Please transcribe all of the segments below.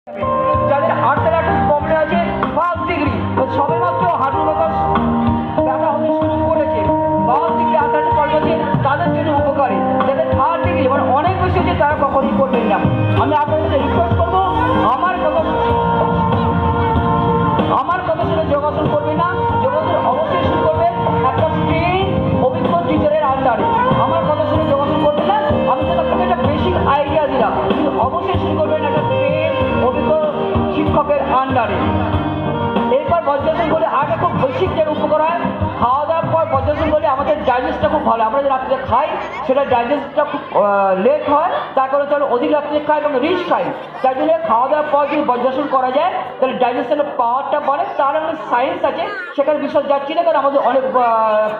যাদের arthritis problem আছে first degree সবে মাত্র হাঁটু ব্যথা হতে শুরু করেছে, ফার্স্ট ডিগ্রি আর্থারাইটিস প্রবলেম আছে তাদের জন্য উপকারী। যাদের থার্ড ডিগ্রি মানে অনেক বেশি হচ্ছে তারা কখনই করবেন না। আমি আপনাদের সাথে রিকোয়েস্ট করবো আমার কথা শুনে যোগাসন করবেন না, যোগাসন অবশ্যই শুরু করবেন একটা ট্রেন অভিজ্ঞ টিচারের আন্ডারে। আমার কথা শুনে যোগাসন করবেন না, আমি তো আপনাকে একটা বেসিক আইডিয়া দিলাম, কিন্তু অবশ্যই শুরু করবেন একটা ট্রেন অভিজ্ঞ শিক্ষকের আন্ডারে। এরপর বজ্রাসন করলে আগে খুব বেসিক যে উপকার হয়, খাওয়া দাওয়ার পর বজ্রাসন করলে আমাদের ডাইজেস্টটা খুব ভালো। আমরা যে রাত্রে খাই সেটা ডাইজেস্টটা খুব লেট হয়, তার কারণে চলো অধিক রাত্রে খাই এবং রিচ খাই। তাই জন্য খাওয়া দাওয়ার পর যদি বজ্রাসন করা যায় তাহলে ডাইজেশনের পাওয়ারটা বাড়ে। তার অনেক সায়েন্স আছে, সেখানে বিষয় যাচ্ছি না কারণ আমাদের অনেক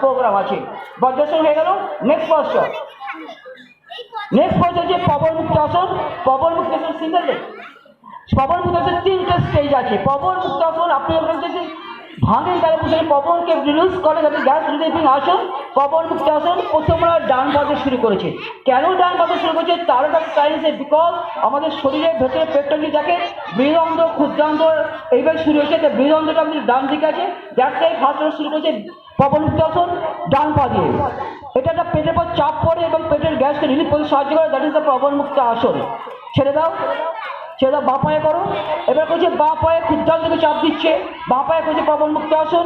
প্রোগ্রাম আছে। বজ্রাসন হয়ে গেল। নেক্সট পশ্চাৎ হচ্ছে পবন মুক্তাসন। Pawan মুক্তাসন single leg. পবন মুক্তাসন তিনটে স্টেজ আছে। পবন মুক্তাসন আপনি যদি ভাঙেন তাহলে বুঝলেন পবনকে রিলিজ করে, যাতে গ্যাস রিলিফিং আসন। পবন মুক্তাসন প্রথম ডান পাশে শুরু করেছে। কেন ডান পাশে শুরু করেছে তার একটা সায়েন্সে, বিকজ আমাদের শরীরের ভেতরে পেটটা যদি থাকে বৃহদন্ত্র ক্ষুদ্রান্ত্র এইভাবে শুরু হয়েছে, তো বৃহদন্ত্রটা আমাদের ডান দিকে আছে। দ্যাটস ওয়াই ফার্স্ট শুরু করেছে পবন মুক্তাসন ডান পা দিয়ে। এটা একটা পেটের পর চাপ পড়ে এবং পেটের গ্যাসকে রিলিফ করতে সাহায্য করে, দ্যাট ইজ দ্য পবন মুক্ত আসন। ছেড়ে দাও বাঁ পায়ে করো। এবার করছে বাঁ পায়ে ক্ষুদ্রান্তকে চাপ দিচ্ছে, বাঁ পায়ে করছে পবন মুক্ত আসন।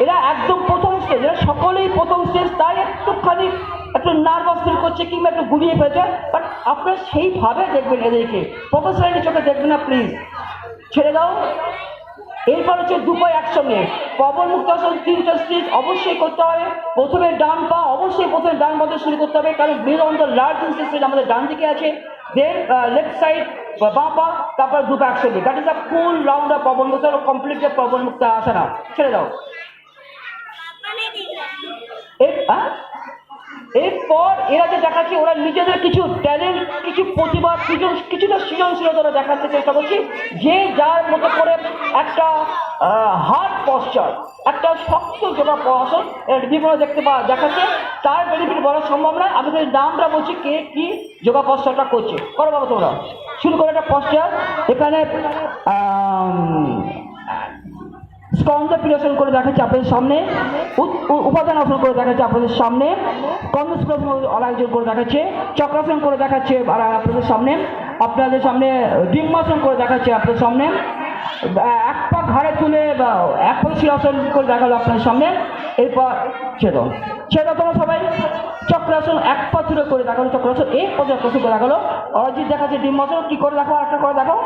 এরা একদম প্রথম স্টেজ, এরা সকলেই প্রথম স্টেজ, তাই একটুখানি একটু নার্ভাস ফিল করছে কিংবা একটু গুলিয়ে ফেলছে, বাট আপনারা সেইভাবে দেখবেন এদেরকে, প্রফেশনালি চোখে দেখবেন না প্লিজ। ছেড়ে দাও। এরপর হচ্ছে দুপাই একসঙ্গে পবন মুক্তাসন তিনটা স্টেজ অবশ্যই করতে হবে। প্রথমে ডান পা অবশ্যই প্রথমে ডান পাতে শুরু করতে হবে, কারণ বৃহদন্ত্র লার্জ ইনস্টেজ আমাদের ডান দিকে আছে। দেন লেফট সাইড বাঁ পা, তারপর দুপা একসঙ্গে। That is a full round of পবন মুক্ত, কমপ্লিট পবন মুক্ত আসনা। ছেড়ে দাও। এরপর এরা যে দেখাচ্ছে ওরা নিজেদের কিছু ট্যালেন্ট, কিছু প্রতিভা, কিছুটা সৃজনশীলতা ওরা দেখাতে চেষ্টা করছি। যে যার মতো করে একটা হার্ড পশ্চার, একটা শক্ত যোগাসন বিভিন্ন দেখাচ্ছে। তার বেনিফিট বলা সম্ভব নয়, আমি যদি নামটা বলছি কে কি যোগা পশ্চারটা করছে। করো বাবা তোমরা শুরু করো একটা পশ্চার। এখানে স্কন্ধ পীড়াসন করে দেখাচ্ছে আপনাদের সামনে, উপাদান আসন করে দেখাচ্ছে আপনাদের সামনে, কর্ণস্পর্শ আরেকজন করে দেখাচ্ছে, চক্রাসন করে দেখাচ্ছে আর আপনাদের সামনে ডিম্বাসন করে দেখাচ্ছে আপনাদের সামনে, এক পা ঘাড়ে তুলে বা এক পা শিরাসন করে দেখালো আপনাদের সামনে। এরপর ছেড়ে তোমরা সবাই চক্রাসন এক পা তুলে করে দেখালো, চক্রাসন এই চক্রাসন করে দেখালো। অরিজিৎ দেখাচ্ছে ডিম্বাসন, কি করে দেখো একটা করে দেখো।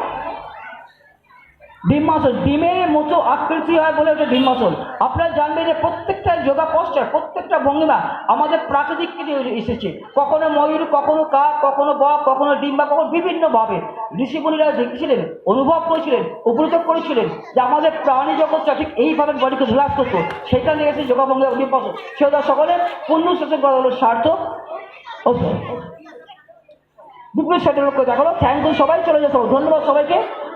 ডিম্বাসন ডিমের মতো আকৃতি হয় বলে ওটা ডিম্বাসন। আপনারা জানবেন যে প্রত্যেকটা যোগা পশ্চার, প্রত্যেকটা ভঙ্গিমা আমাদের প্রাকৃতিক থেকে এসেছে। কখনো ময়ূর, কখনো কাক, কখনো বক, কখনো ডিম্বা, কখনো বিভিন্নভাবে ঋষিমুনিরা দেখেছিলেন, অনুভব করেছিলেন, উপলব্ধ করেছিলেন যে আমাদের প্রাণী জগৎটা ঠিক এইভাবে বডিকে রিল্যাক্স করতো। সেখানে এসে যোগা ভঙ্গি ডিম্বাসন। সেটা সকলে পূর্ণ শেষের করা হলো সার্থক। ওকে বিপুল সেটের লক্ষ্য দেখালো। থ্যাংক ইউ সবাই, চলে যাও। ধন্যবাদ সবাইকে।